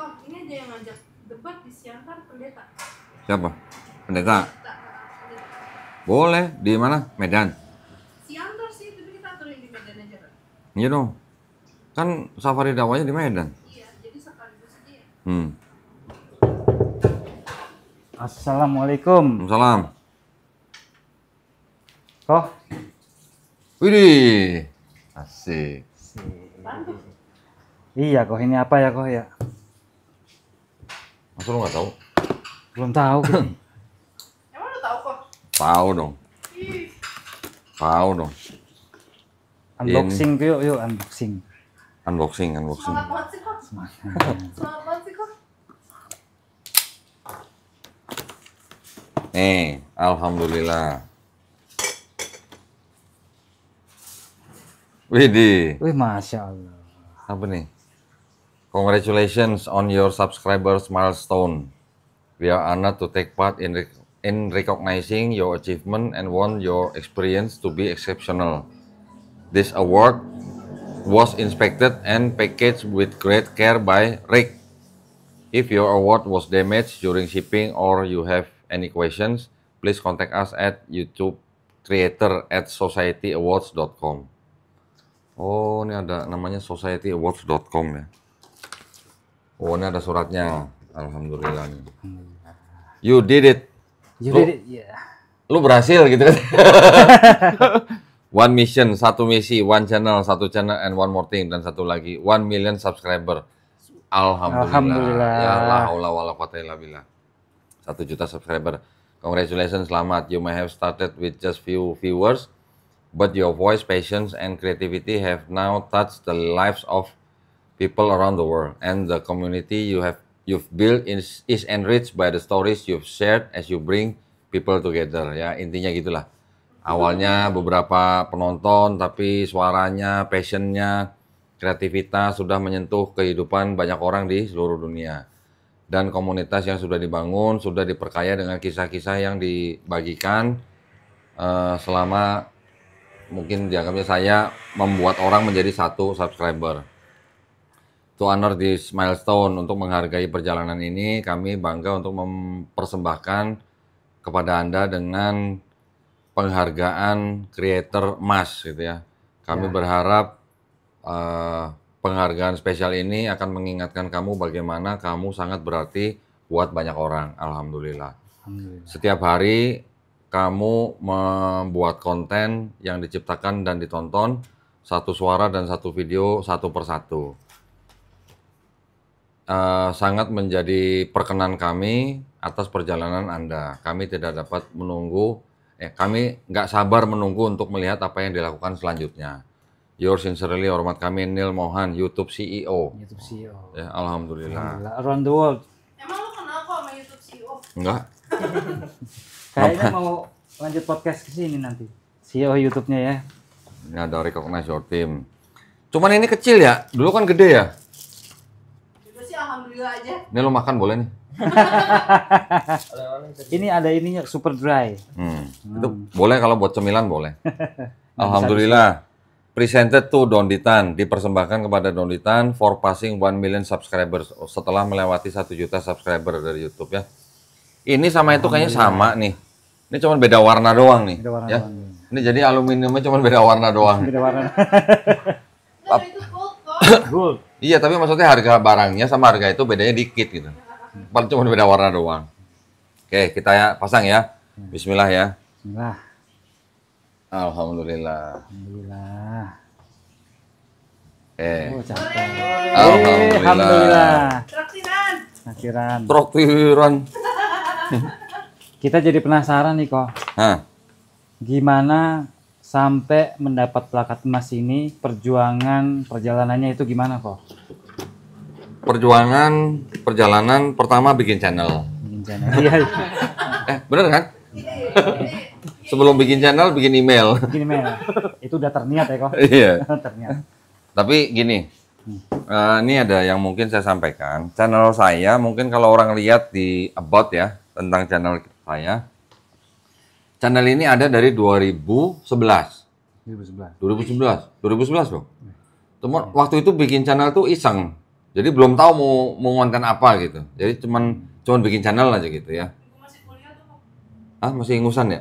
Oh, ini aja yang ngajak debat di Siantar pendeta. Siapa? Pendeta? Boleh, di mana? Medan? Siantar sih, tapi kita aturin di Medan aja kan? Iya dong. Kan safari dakwahnya di Medan. Iya, jadi sekaligus aja ya. Assalamualaikum. Salam. Koh. Widih. Asik. Iya, Koh, ini apa ya, Koh ya? Masa lu nggak tahu? Belum tahu. Emang lu tahu kok? Tahu dong. Ih, Tahu dong. Unboxing tuh, yuk unboxing. Unboxing. semangat banget sih kok. Semangat banget sih kok. Nih, alhamdulillah. Widih. Wih, Masya Allah. Apa nih? Congratulations on your subscribers milestone. We are honored to take part in recognizing your achievement and want your experience to be exceptional. This award was inspected and packaged with great care by Rick. If your award was damaged during shipping or you have any questions, please contact us at YouTube creator at societyawards.com. Oh, ini ada namanya societyawards.com ya. Oh, ini ada suratnya. Alhamdulillah nih. You did it. You did it, yeah. Lu berhasil gitu kan. One mission, satu misi, one channel, satu channel, and one more thing, dan satu lagi, 1 million subscriber. Alhamdulillah. Alhamdulillah. Ya la haula wala quwata illa billah. 1 juta subscriber. Congratulations, selamat. You may have started with just few viewers, but your voice, patience, and creativity have now touched the lives of people around the world, and the community you've built is enriched by the stories you've shared as you bring people together. Ya, intinya gitulah. Awalnya beberapa penonton, tapi suaranya, passionnya, kreativitas sudah menyentuh kehidupan banyak orang di seluruh dunia. Dan komunitas yang sudah dibangun, sudah diperkaya dengan kisah-kisah yang dibagikan selama mungkin dianggapnya saya membuat orang menjadi 1 subscriber. To honor this milestone, untuk menghargai perjalanan ini, kami bangga untuk mempersembahkan kepada Anda dengan penghargaan Creator Emas gitu ya. Kami berharap penghargaan spesial ini akan mengingatkan kamu bagaimana kamu sangat berarti buat banyak orang. Alhamdulillah. Setiap hari kamu membuat konten yang diciptakan dan ditonton, 1 suara dan 1 video, 1 persatu. Sangat menjadi perkenan kami atas perjalanan Anda. Kami tidak dapat menunggu, kami nggak sabar menunggu untuk melihat apa yang dilakukan selanjutnya. Yours sincerely, hormat kami, Neil Mohan, YouTube CEO. YouTube CEO. Ya, alhamdulillah. Around the world. Emang lu kenal kok sama YouTube CEO? Enggak? Kayaknya mau lanjut podcast ke sini nanti. CEO YouTube-nya ya. Ini ada recognize your team. Cuman ini kecil ya, dulu kan gede ya. Juga sih alhamdulillah aja. Ini lo makan boleh nih. Ini ada ininya super dry. Itu boleh kalau buat cemilan boleh. Alhamdulillah. Presented to Donditan, dipersembahkan kepada Donditan for passing 1 million subscribers setelah melewati 1 juta subscriber dari YouTube ya. Ini sama itu kayaknya sama nih. Ini cuma beda warna doang nih. Beda warna ya. doang, iya. Ini jadi aluminiumnya cuma beda warna doang. Beda warna. Nggak, itu gold kok. Gold. Iya, tapi maksudnya harga barangnya sama harga itu bedanya dikit gitu. Paling cuma beda warna doang. Oke, kita ya pasang ya. Bismillah ya. Bismillah. Alhamdulillah. Alhamdulillah. Eh, Oh, cakep. alhamdulillah. Alhamdulillah. Traktiran. Akhiran. Traktiran. Kita jadi penasaran nih kok. Hah, Gimana sampai mendapat plakat emas ini, perjalanannya itu gimana kok? perjalanan pertama bikin channel. Bikin channel. Iya. Bener kan? Sebelum bikin channel, bikin email. Gini Mel, itu udah terniat ya kok. Iya. Terniat. Tapi gini, ini ada yang mungkin saya sampaikan. Channel saya, mungkin kalau orang lihat di about ya, tentang channel saya. Channel ini ada dari 2011. 2011. 2011 loh. Cuma waktu itu bikin channel tuh iseng. Jadi belum tahu mau konten apa gitu. Jadi cuman bikin channel aja gitu ya. Masih kuliah tuh. Ah, masih ingusan ya?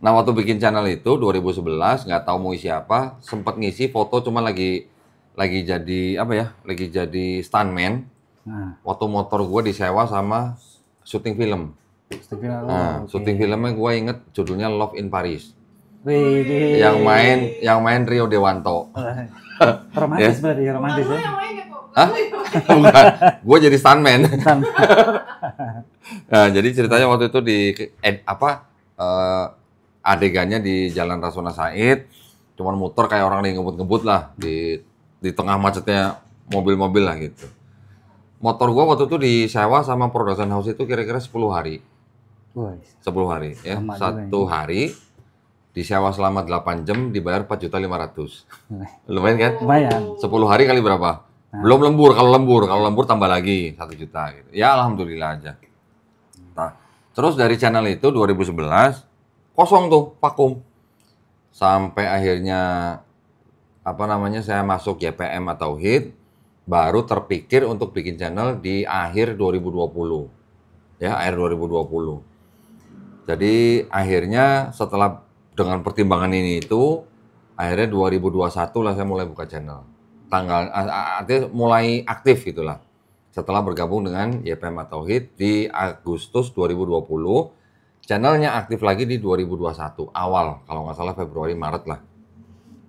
Nah, waktu bikin channel itu 2011 nggak tahu mau isi apa, sempat ngisi foto cuma lagi jadi apa ya? Lagi jadi stuntman. Nah, Waktu motor gue disewa sama syuting film. Nah, syuting filmnya gue inget judulnya Love in Paris. Wih, Yang main Rio Dewanto. romantis berarti ya, romantis Bukan ya. lu yang main ya kok. Hah? Bukan, gue jadi stuntman. Nah, jadi ceritanya waktu itu di adegannya di Jalan Rasuna Said, cuman muter kayak orang lagi ngebut-ngebut lah di tengah macetnya mobil-mobil lah gitu. Motor gua waktu itu disewa sama production house itu kira-kira 10 hari. Wih, 10 hari ya. Lama juga Satu hari disewa selama 8 jam dibayar 4.500.000. Lumayan kan? lumayan. 10 hari kali berapa? Belum lembur. Kalau lembur tambah lagi 1 juta gitu. Ya alhamdulillah aja. Nah, terus dari channel itu 2011 kosong tuh, vakum. Sampai akhirnya saya masuk YPM atau HIT, baru terpikir untuk bikin channel di akhir 2020. Ya, akhir 2020. Jadi akhirnya setelah dengan pertimbangan ini itu, akhirnya 2021 lah saya mulai buka channel. Artinya mulai aktif gitulah. Setelah bergabung dengan YPM atau HIT di Agustus 2020, channelnya aktif lagi di 2021 awal, kalau nggak salah Februari Maret lah.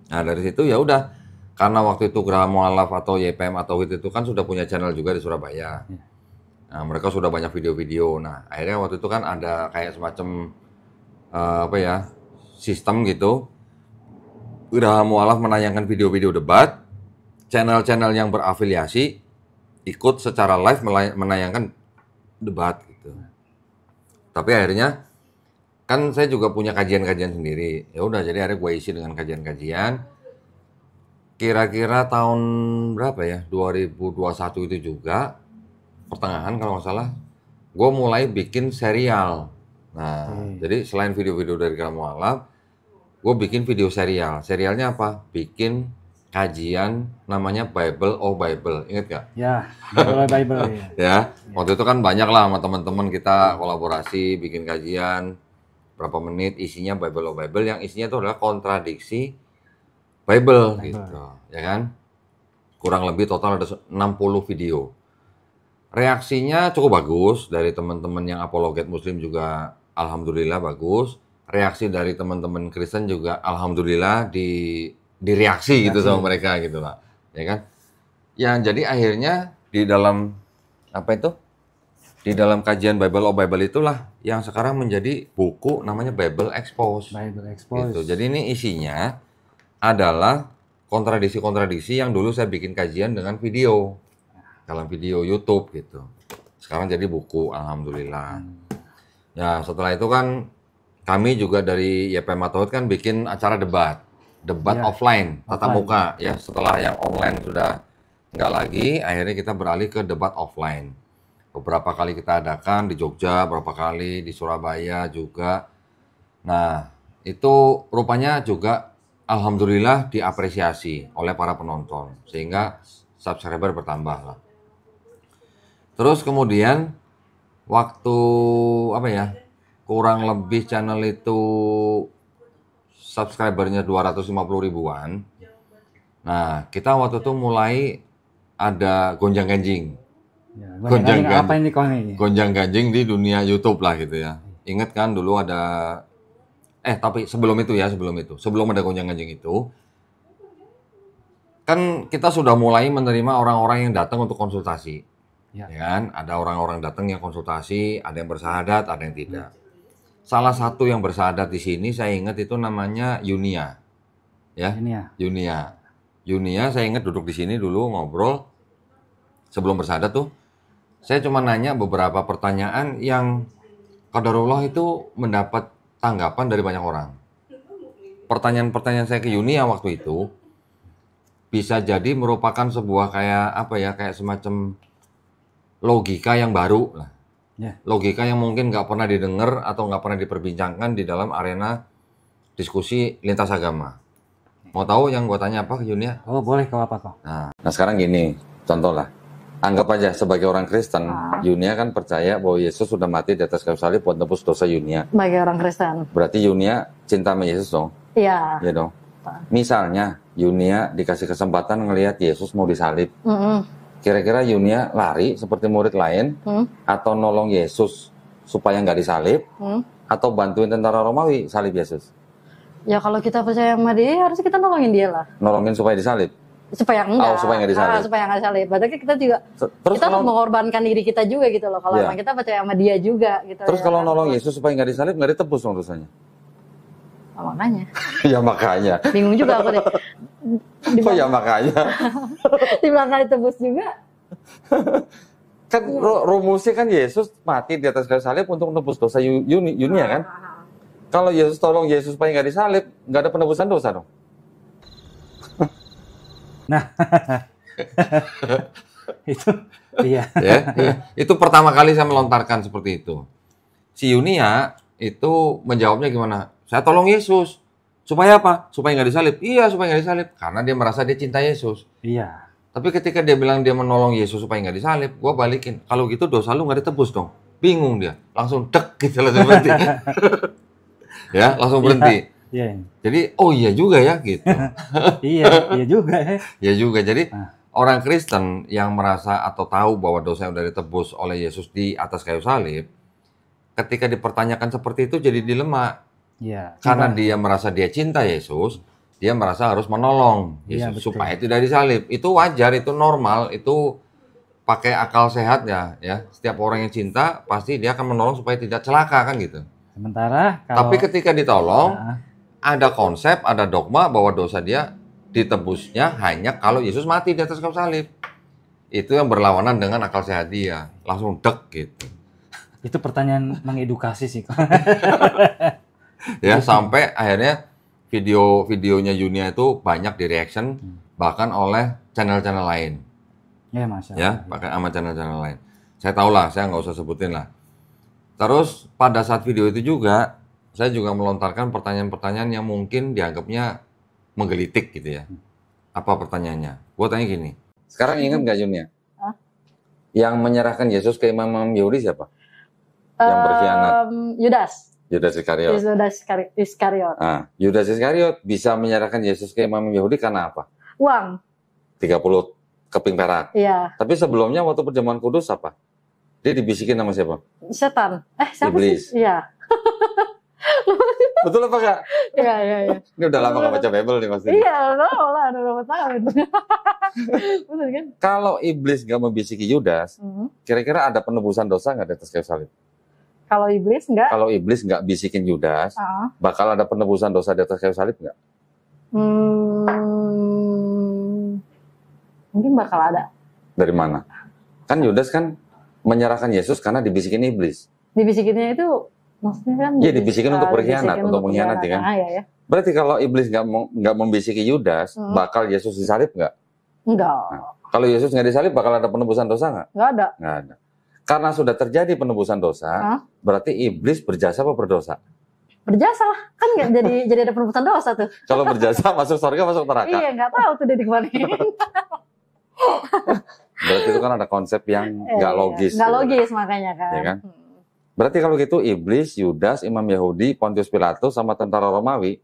Nah dari situ ya udah, karena waktu itu Geraha Mualaf atau YPM atau HIT itu kan sudah punya channel juga di Surabaya. Nah mereka sudah banyak video-video. Nah akhirnya waktu itu kan ada kayak semacam sistem gitu. Geraha Mualaf menayangkan video-video debat, channel-channel yang berafiliasi ikut secara live menayangkan debat gitu. Tapi akhirnya kan saya juga punya kajian-kajian sendiri. Ya udah, jadi akhirnya gue isi dengan kajian-kajian. Kira-kira tahun berapa ya? 2021 itu juga pertengahan kalau nggak salah, gue mulai bikin serial. Nah, jadi selain video-video dari Geraha Mualaf, gue bikin video serial. Serialnya apa? Bikin kajian namanya Bible of Bible. Ingat gak? Ya, Bible ya. Ya, waktu itu kan banyak lah sama teman-teman kita kolaborasi bikin kajian berapa menit isinya Bible of Bible, yang isinya itu adalah kontradiksi Bible gitu, ya kan? Kurang lebih total ada 60 video. Reaksinya cukup bagus dari teman-teman yang apologet Muslim juga alhamdulillah bagus. Reaksi dari teman-teman Kristen juga alhamdulillah direaksi gitu sama mereka gitu lah, ya kan? Ya jadi akhirnya di dalam di dalam kajian Bible of Bible itulah yang sekarang menjadi buku namanya Bible Expose. Bible Expose. Gitu. Jadi ini isinya adalah kontradiksi-kontradiksi yang dulu saya bikin kajian dengan video dalam video YouTube gitu. Sekarang jadi buku, alhamdulillah. Ya setelah itu kan kami juga dari YPM atau HIT kan bikin acara debat offline, tatap muka ya. Setelah yang online sudah nggak lagi, akhirnya kita beralih ke debat offline. Beberapa kali kita adakan di Jogja, beberapa kali di Surabaya juga. Nah, itu rupanya juga alhamdulillah diapresiasi oleh para penonton, sehingga subscriber bertambah lah. Terus kemudian waktu kurang lebih channel itu subscribernya 250 ribuan. Nah, kita waktu itu mulai ada gonjang-ganjing. Ya, apa ini kau nih? Gonjang-ganjing di dunia YouTube lah gitu ya. Ingat kan dulu ada tapi sebelum ada gonjang-ganjing itu kan kita sudah mulai menerima orang-orang yang datang untuk konsultasi. Ya kan? Ada orang-orang datang yang konsultasi, ada yang bersahadat, ada yang tidak. Salah satu yang bersahadat di sini saya ingat itu namanya Yunia. Ya. Yunia saya ingat duduk di sini dulu ngobrol sebelum bersahadat tuh. Saya cuma nanya beberapa pertanyaan yang qadarullah itu mendapat tanggapan dari banyak orang. Pertanyaan-pertanyaan saya ke Yunia waktu itu bisa jadi merupakan sebuah kayak semacam logika yang baru lah. Logika yang mungkin nggak pernah didengar atau nggak pernah diperbincangkan di dalam arena diskusi lintas agama. Mau tahu yang gue tanya apa ke Yunia? Oh, boleh kau apa kau? Nah sekarang gini, contoh lah. Anggap aja sebagai orang Kristen, Yunia kan percaya bahwa Yesus sudah mati di atas kayu salib buat nebus dosa Yunia. Sebagai orang Kristen. Berarti Yunia cinta sama Yesus dong? Iya. Iya dong. Misalnya Yunia dikasih kesempatan ngelihat Yesus mau disalib. Kira-kira Yunia lari seperti murid lain atau nolong Yesus supaya nggak disalib atau bantuin tentara Romawi salib Yesus? Ya kalau kita percaya sama dia, harus kita nolongin dia lah. Nolongin supaya disalib? Supaya enggak. Oh, supaya nggak disalib. Supaya nggak disalib. Berarti kita juga, Terus kita kalau, mengorbankan diri kita juga gitu loh. Kalau Iya. emang kita percaya sama dia juga gitu. terus ya kalau kan. nolong Yesus supaya nggak disalib nggak ditebus dong dosanya? Oh, makanya. Ya makanya. Bingung juga aku deh. Oh ya makanya. Di belakang ditebus juga. Kan rumusnya kan Yesus mati di atas kayu salib untuk menebus dosa Yunia kan? Kalau Yesus tolong Yesus supaya nggak disalib, nggak ada penebusan dosa dong. Itu iya. Ya, iya. Itu pertama kali saya melontarkan seperti itu. Si Yunia itu menjawabnya gimana? Saya tolong Yesus. Supaya apa? Supaya nggak disalib. Iya, supaya nggak disalib. Karena dia merasa dia cinta Yesus. Iya. Tapi ketika dia bilang dia menolong Yesus supaya nggak disalib, gue balikin. Kalau gitu dosa lu nggak ditebus dong. Bingung dia. Langsung dek gitu, langsung berhenti. Ya, langsung berhenti. Iya. Jadi, oh iya juga ya gitu. Iya juga ya. Ya juga. Jadi Nah. orang Kristen yang merasa atau tahu bahwa dosanya sudah ditebus oleh Yesus di atas kayu salib, ketika dipertanyakan seperti itu jadi dilema. Iya. Karena dia merasa dia cinta Yesus, dia merasa harus menolong Iya, Yesus betul. supaya tidak disalib. Itu wajar, itu normal, itu pakai akal sehat ya. Setiap orang yang cinta pasti dia akan menolong supaya tidak celaka kan gitu. Sementara kalau Tapi ketika ditolong, Nah, ada konsep, ada dogma bahwa dosa dia ditebusnya hanya kalau Yesus mati di atas kayu salib. Itu yang berlawanan dengan akal sehat dia. Langsung dek gitu. itu pertanyaan mengedukasi sih. Ya, sampai akhirnya videonya Yunia itu banyak di reaction bahkan oleh channel-channel lain. Ya, Mas. Ya, bahkan sama channel-channel lain. Saya tahu lah, saya nggak usah sebutin lah. Terus pada saat video itu juga, saya juga melontarkan pertanyaan-pertanyaan yang mungkin dianggapnya menggelitik gitu ya. Apa pertanyaannya? Gue tanya gini. Sekarang ingat nggak Yunia? Hah? Yang menyerahkan Yesus ke imam-imam Yahudi siapa? Yang berkhianat. Yudas. Yudas Iskariot. Yudas Iskariot. Nah, Yudas Iskariot bisa menyerahkan Yesus ke imam Yahudi karena apa? Uang. 30 keping perak. Iya. Tapi sebelumnya waktu perjamuan kudus apa? Dia dibisikin sama siapa? Setan. Siapa Iblis. sih? Iya. Betul apa kak? Iya. Ini udah lama gak baca Bible nih pasti. Iya, udah lah, udah berapa tahun. Betul kan? Kalau iblis gak membisiki Yudas, kira-kira ada penebusan dosa nggak di atas kayu salib? Kalau iblis enggak. Kalau iblis nggak bisikin Yudas, bakal ada penebusan dosa di atas kayu salib nggak? Mungkin bakal ada. Dari mana? Kan Yudas kan menyerahkan Yesus karena dibisikin iblis. Dibisikinnya itu maksudnya kan? Iya, dibisikin untuk berkhianat, untuk mengkhianati kan? Iya. Berarti kalau iblis nggak membisiki Yudas, bakal Yesus disalib nggak? Enggak. Kalau Yesus nggak disalib, bakal ada penebusan dosa nggak? Enggak ada. Nggak ada. Karena sudah terjadi penebusan dosa, berarti iblis berjasa apa berdosa? Berjasa lah. Kan nggak jadi ada penebusan dosa tuh. Kalau berjasa masuk surga, masuk neraka. Iya, nggak tahu tuh dia di mana. Berarti itu kan ada konsep yang nggak logis. Nggak gitu. logis makanya kan. Ya kan? Berarti kalau gitu iblis, Yudas, imam Yahudi, Pontius Pilatus sama tentara Romawi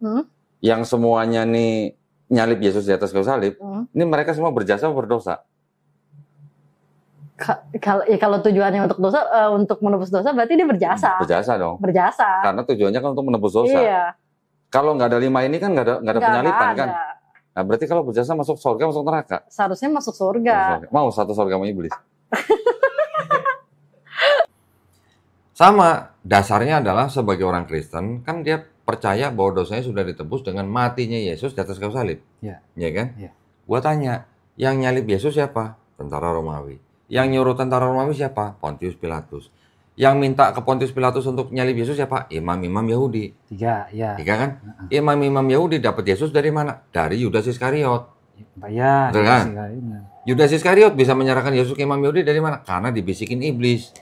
yang semuanya nih nyalip Yesus di atas kayu salib, ini mereka semua berjasa atau berdosa? Kalau tujuannya untuk dosa, untuk menebus dosa, berarti dia berjasa. Berjasa dong. Berjasa. Karena tujuannya kan untuk menebus dosa. Iya. Kalau nggak ada 5 ini kan nggak ada penyalipan Nggak kan? ada. Nah berarti kalau berjasa masuk surga, masuk neraka. Seharusnya masuk surga. Mau satu surga sama iblis. Sama, dasarnya adalah sebagai orang Kristen, kan dia percaya bahwa dosanya sudah ditebus dengan matinya Yesus di atas kayu salib. Iya. Iya kan? Iya. Gua tanya, yang nyalip Yesus siapa? Tentara Romawi. Yang nyuruh tentara Romawi siapa? Pontius Pilatus. Yang minta ke Pontius Pilatus untuk nyalip Yesus siapa? Imam-imam Yahudi. 3, ya. Iya kan? Imam-imam Yahudi dapat Yesus dari mana? Dari Yudas Iskariot. Ya, Betul kan? iya. Yudas Iskariot bisa menyerahkan Yesus ke Imam Yahudi dari mana? Karena dibisikin iblis.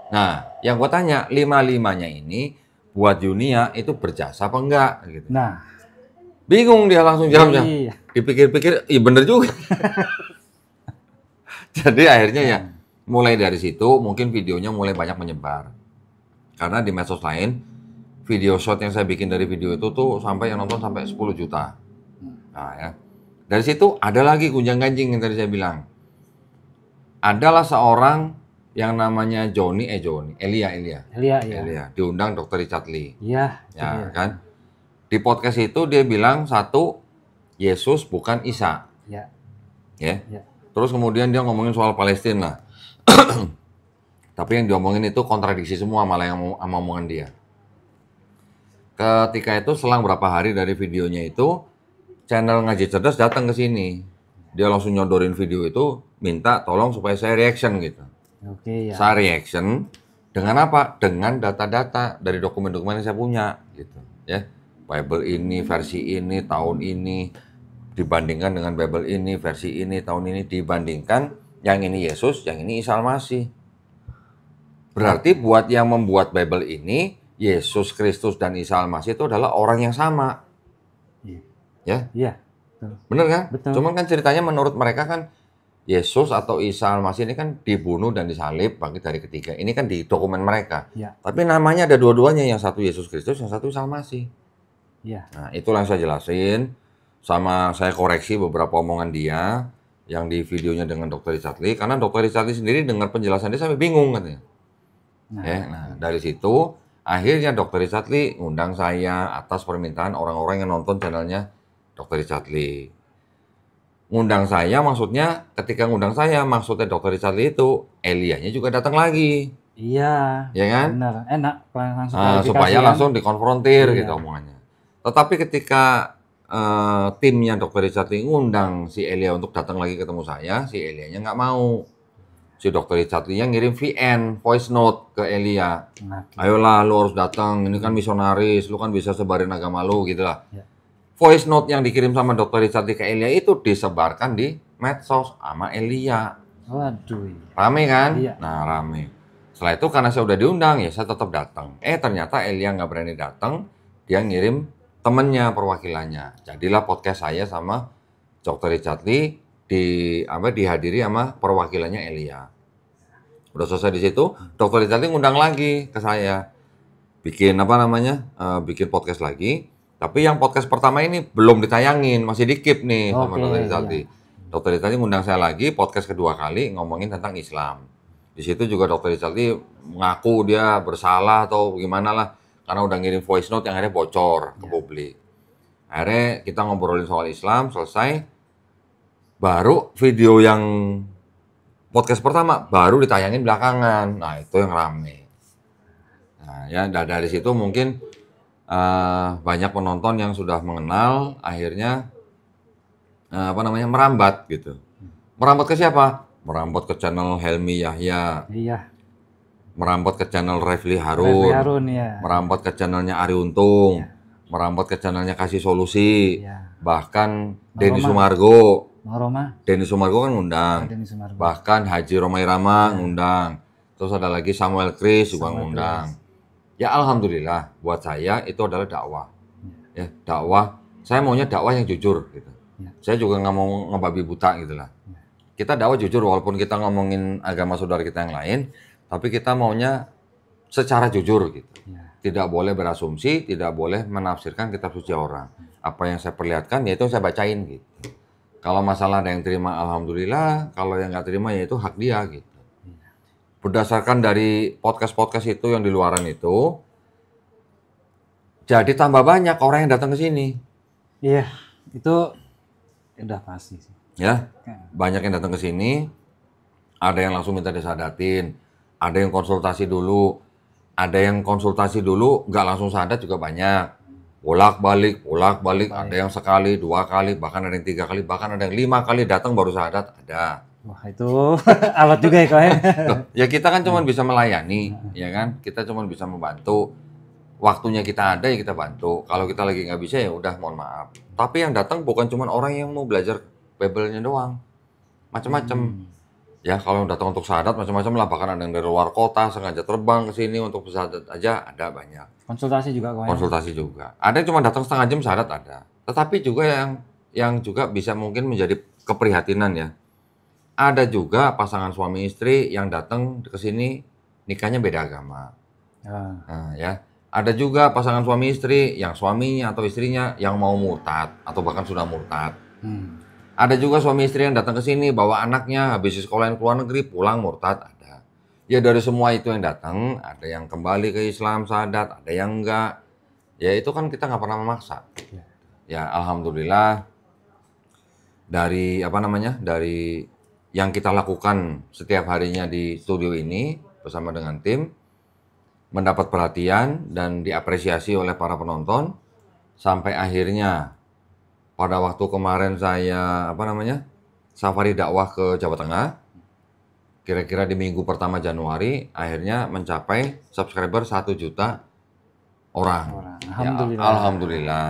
Nah, yang gua tanya, 5-5-nya ini buat Yunia itu berjasa apa enggak? Gitu. Nah, Bingung dia langsung jawabnya. Iya. Dipikir-pikir, iya bener juga. Jadi akhirnya ya mulai dari situ mungkin videonya mulai banyak menyebar. Karena di medsos lain, video short yang saya bikin dari video itu tuh sampai yang nonton sampai 10 juta. Nah ya. Dari situ ada lagi gunjang-ganjing yang tadi saya bilang. Adalah seorang yang namanya Elia. Iya. Diundang Dr. Richard Lee. Iya. Ya kan? Di podcast itu dia bilang satu, Yesus bukan Isa. Iya. Ya. Iya. Terus kemudian dia ngomongin soal Palestina. Tapi yang diomongin itu kontradiksi semua malah yang sama omongan dia. Ketika itu selang berapa hari dari videonya itu, channel Ngaji Cerdas datang ke sini. Dia langsung nyodorin video itu, minta tolong supaya saya reaction gitu. Oke ya. Saya reaction dengan apa? Dengan data-data dari dokumen-dokumen yang saya punya gitu, ya. Bible ini, versi ini, tahun ini dibandingkan dengan Bible ini, versi ini, tahun ini dibandingkan yang ini Yesus, yang ini Isa Al-Masih. Berarti buat yang membuat Bible ini, Yesus Kristus dan Isa Al-Masih itu adalah orang yang sama. Iya. Ya? Iya. Betul. Bener kan? Betul. Cuman kan ceritanya menurut mereka kan Yesus atau Isa Al-Masih ini kan dibunuh dan disalib bangkit dari ketiga. Ini kan di dokumen mereka. Iya. Tapi namanya ada dua-duanya, yang satu Yesus Kristus, yang satu Isa Al-Masih. Iya. Nah, itulah yang saya jelasin. Sama saya koreksi beberapa omongan dia yang di videonya dengan Dr. Richard Lee. Karena Dr. Richard Lee sendiri dengar penjelasan dia sampai bingung katanya. Nah, dari situ akhirnya Dr. Richard Lee ngundang saya atas permintaan orang-orang yang nonton channelnya Dr. Richard Lee. Ngundang saya maksudnya, ketika ngundang saya maksudnya Dr. Richard Lee itu, Elianya juga datang lagi. Iya. Ya kan? Benar. Enak langsung Supaya kan? langsung dikonfrontir Iya. gitu omongannya. Tetapi ketika timnya Dr. Richard Lee ngundang si Elia untuk datang lagi ketemu saya, si Elianya nggak mau. Si Dr. Richard Lee yang ngirim VN, voice note ke Elia. Oke. Ayolah, lu harus datang, ini kan misionaris, lu kan bisa sebarin agama lu gitu lah. Ya. Voice note yang dikirim sama Dr. Richard Lee ke Elia itu disebarkan di medsos sama Elia. Waduh. Rame kan? Iya. Nah, rame. Setelah itu karena saya udah diundang, ya saya tetap datang. Ternyata Elia nggak berani datang, dia ngirim temennya, perwakilannya. Jadilah podcast saya sama Dr. Richard Lee dihadiri sama perwakilannya Elia. Udah selesai di situ, Dr. Richard Lee ngundang lagi ke saya. Bikin bikin podcast lagi. Tapi yang podcast pertama ini belum ditayangin, masih di-keep nih sama Oke, Dr. Richard iya. Lee. Dr. Richard Lee ngundang saya lagi, podcast kedua kali ngomongin tentang Islam. Di situ juga Dr. Richard Lee mengaku dia bersalah atau gimana lah, karena udah ngirim voice note yang akhirnya bocor ke publik. Akhirnya kita ngobrolin soal Islam, selesai. Baru video yang podcast pertama baru ditayangin belakangan. Nah, itu yang rame. Nah, ya dari situ mungkin banyak penonton yang sudah mengenal, akhirnya merambat gitu. Merambat ke siapa? Merambat ke channel Helmi Yahya, Iya. merambat ke channel Refli Refli Harun, Harun ya. merambat ke channelnya Ari Untung, merambat ke channelnya Kasih Solusi, Iya. bahkan Denny Roma. Sumargo. Roma. Denny Sumargo kan ngundang, Denny Sumargo. bahkan Haji Romai Rama ngundang, terus ada lagi Samuel Chris juga Samuel ngundang. Ya alhamdulillah buat saya itu adalah dakwah. Ya, dakwah. Saya maunya dakwah yang jujur gitu. Ya. Saya juga nggak mau ngebabi buta gitu lah. Kita dakwah jujur walaupun kita ngomongin agama saudara kita yang lain, tapi kita maunya secara jujur gitu. Ya. Tidak boleh berasumsi, tidak boleh menafsirkan kitab suci orang. Apa yang saya perlihatkan ya itu yang saya bacain gitu. Kalau masalah ada yang terima alhamdulillah, kalau yang nggak terima ya itu hak dia gitu. Berdasarkan dari podcast-podcast itu yang di luaran itu, jadi tambah banyak orang yang datang ke sini. Iya, itu udah pasti sih. Ya, banyak yang datang ke sini, ada yang langsung minta disadatin, ada yang konsultasi dulu, nggak langsung sadat juga banyak. Bolak-balik, ada yang sekali, 2 kali, bahkan ada yang 3 kali, bahkan ada yang 5 kali datang baru sadat, ada. Wah itu alat juga ya kau ya. Loh, ya kita kan cuma bisa melayani, ya kan? Kita cuma bisa membantu. Waktunya kita ada ya kita bantu. Kalau kita lagi nggak bisa ya udah mohon maaf. Tapi yang datang bukan cuma orang yang mau belajar Bible-nya doang, macam-macam. Ya kalau datang untuk syahadat macam-macam lah. Bahkan ada yang dari luar kota sengaja terbang ke sini untuk syahadat aja ada banyak. Konsultasi juga kau ya. Konsultasi juga. Ada yang cuma datang setengah jam syahadat ada. Tetapi juga yang juga bisa mungkin menjadi keprihatinan ya. Ada juga pasangan suami istri yang datang ke sini nikahnya beda agama. Nah, ya. Ada juga pasangan suami istri yang suaminya atau istrinya yang mau murtad atau bahkan sudah murtad. Ada juga suami istri yang datang ke sini bawa anaknya habis sekolah ke luar negeri pulang murtad ada. Ya dari semua itu yang datang, ada yang kembali ke Islam syahadat, ada yang enggak. Ya itu kan kita nggak pernah memaksa. Ya alhamdulillah dari dari yang kita lakukan setiap harinya di studio ini bersama dengan tim mendapat perhatian dan diapresiasi oleh para penonton sampai akhirnya pada waktu kemarin saya safari dakwah ke Jawa Tengah kira-kira di minggu pertama Januari akhirnya mencapai subscriber 1 juta orang. Alhamdulillah. Ya, alhamdulillah.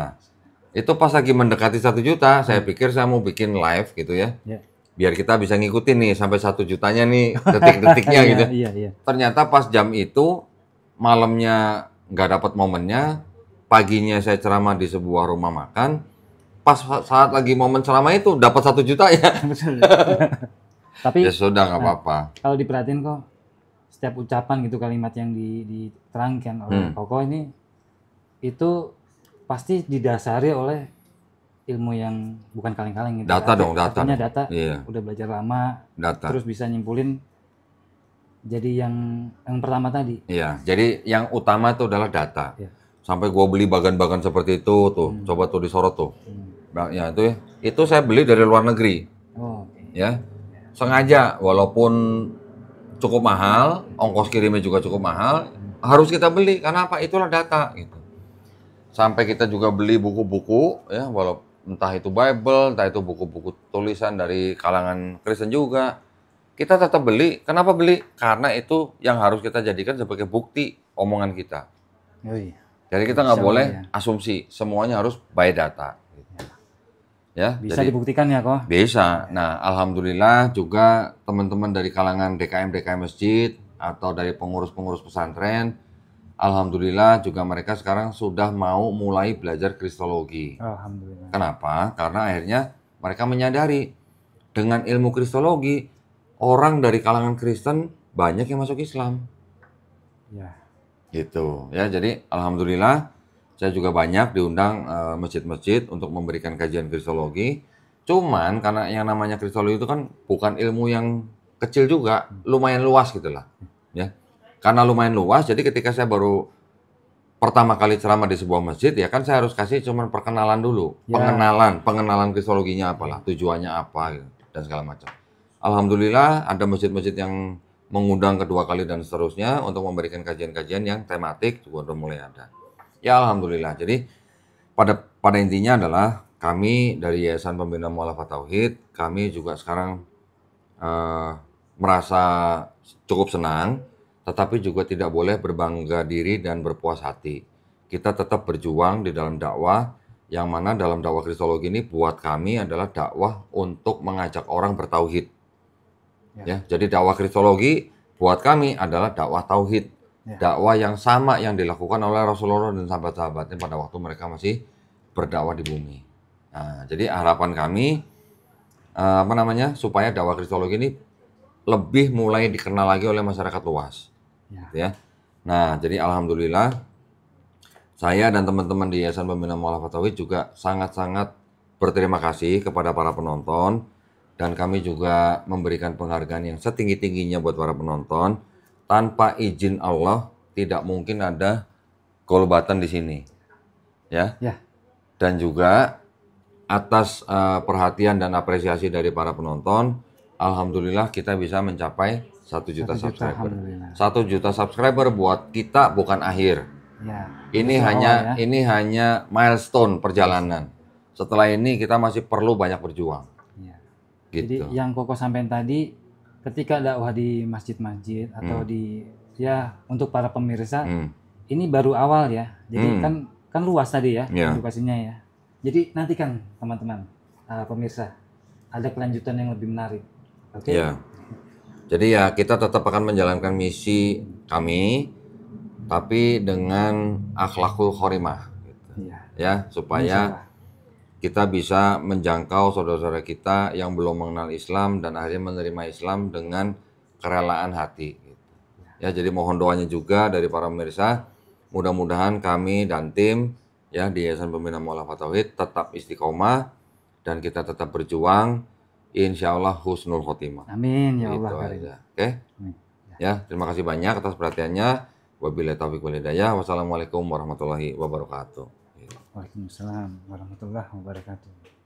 Itu pas lagi mendekati 1 juta, saya pikir saya mau bikin live gitu ya. Biar kita bisa ngikutin nih sampai 1 jutanya nih detik-detiknya gitu. Iya. Ternyata pas jam itu malamnya nggak dapat momennya, paginya saya ceramah di sebuah rumah makan, pas saat lagi momen ceramah itu dapat 1 juta ya. Tapi ya sudah nggak apa-apa. Kalau diperhatiin kok setiap ucapan gitu kalimat yang diterangkan oleh Koko ini itu pasti didasari oleh ilmu yang bukan kaleng-kaleng gitu. Data dong. Artinya data. Iya. Udah belajar lama. Data. Terus bisa nyimpulin. Jadi yang pertama tadi. Iya. Jadi yang utama itu adalah data. Iya. Sampai gua beli bagan-bagan seperti itu tuh. Coba tuh disorot tuh. Ya itu ya. Itu saya beli dari luar negeri. Oh. Okay. Ya. Sengaja walaupun cukup mahal, ongkos kirimnya juga cukup mahal, harus kita beli karena apa? Itulah data gitu. Sampai kita juga beli buku-buku ya, walaupun entah itu Bible, entah itu buku-buku tulisan dari kalangan Kristen juga. Kita tetap beli. Kenapa beli? Karena itu yang harus kita jadikan sebagai bukti omongan kita. Oh iya. Jadi kita nggak boleh asumsi, semuanya harus by data. Ya, bisa jadi, dibuktikan ya kok? Bisa. Nah, alhamdulillah juga teman-teman dari kalangan DKM masjid atau dari pengurus-pengurus pesantren, alhamdulillah juga mereka sekarang sudah mau mulai belajar kristologi. Alhamdulillah. Kenapa? Karena akhirnya mereka menyadari dengan ilmu kristologi orang dari kalangan Kristen banyak yang masuk Islam. Ya. Gitu ya. Jadi alhamdulillah saya juga banyak diundang masjid-masjid untuk memberikan kajian kristologi. Cuman karena yang namanya kristologi itu kan bukan ilmu yang kecil juga, lumayan luas gitulah. Ya. Karena lumayan luas, jadi ketika saya baru pertama kali ceramah di sebuah masjid, ya kan saya harus kasih cuman perkenalan dulu. Pengenalan kristologinya apalah, tujuannya apa gitu, dan segala macam. Alhamdulillah ada masjid-masjid yang mengundang kedua kali dan seterusnya untuk memberikan kajian-kajian yang tematik juga udah mulai ada. Ya alhamdulillah. Jadi pada intinya adalah kami dari Yayasan Pembina Mu'alafah Tauhid, kami juga sekarang merasa cukup senang, tetapi juga tidak boleh berbangga diri dan berpuas hati. Kita tetap berjuang di dalam dakwah, yang mana dalam dakwah kristologi ini buat kami adalah dakwah untuk mengajak orang bertauhid. Ya, jadi dakwah kristologi buat kami adalah dakwah tauhid. Dakwah yang sama yang dilakukan oleh Rasulullah dan sahabat-sahabatnya pada waktu mereka masih berdakwah di bumi. Nah, jadi harapan kami supaya dakwah kristologi ini lebih mulai dikenal lagi oleh masyarakat luas. Ya. Nah, jadi alhamdulillah saya dan teman-teman di Yayasan Pembina Mu'alafah Tauhid juga sangat-sangat berterima kasih kepada para penonton dan kami juga memberikan penghargaan yang setinggi-tingginya buat para penonton. Tanpa izin Allah tidak mungkin ada Golbatan di sini, ya. Dan juga atas perhatian dan apresiasi dari para penonton, alhamdulillah kita bisa mencapai 1 juta subscriber. 1 juta subscriber buat kita bukan akhir. Ini hanya milestone perjalanan. Setelah ini kita masih perlu banyak berjuang. Gitu. Jadi yang Koko sampaikan tadi, ketika dakwah di masjid-masjid atau untuk para pemirsa, ini baru awal ya. Jadi kan luas tadi ya edukasinya ya. Jadi nantikan teman-teman pemirsa ada kelanjutan yang lebih menarik. Oke. Ya. Jadi ya kita tetap akan menjalankan misi kami, tapi dengan akhlakul khorimah. Gitu. Ya supaya kita bisa menjangkau saudara-saudara kita yang belum mengenal Islam dan akhirnya menerima Islam dengan kerelaan hati. Ya, jadi mohon doanya juga dari para pemirsa. Mudah-mudahan kami dan tim ya di Yayasan Pembina Mu'allafat Tauhid tetap istiqomah dan kita tetap berjuang. Insya Allah husnul khotimah. Amin ya Allah. Gitu Karim. aja. Oke. Ya, terima kasih banyak atas perhatiannya. Wabillahi taufiq wal hidayah. Wassalamualaikum warahmatullahi wabarakatuh. Waalaikumsalam warahmatullahi wabarakatuh.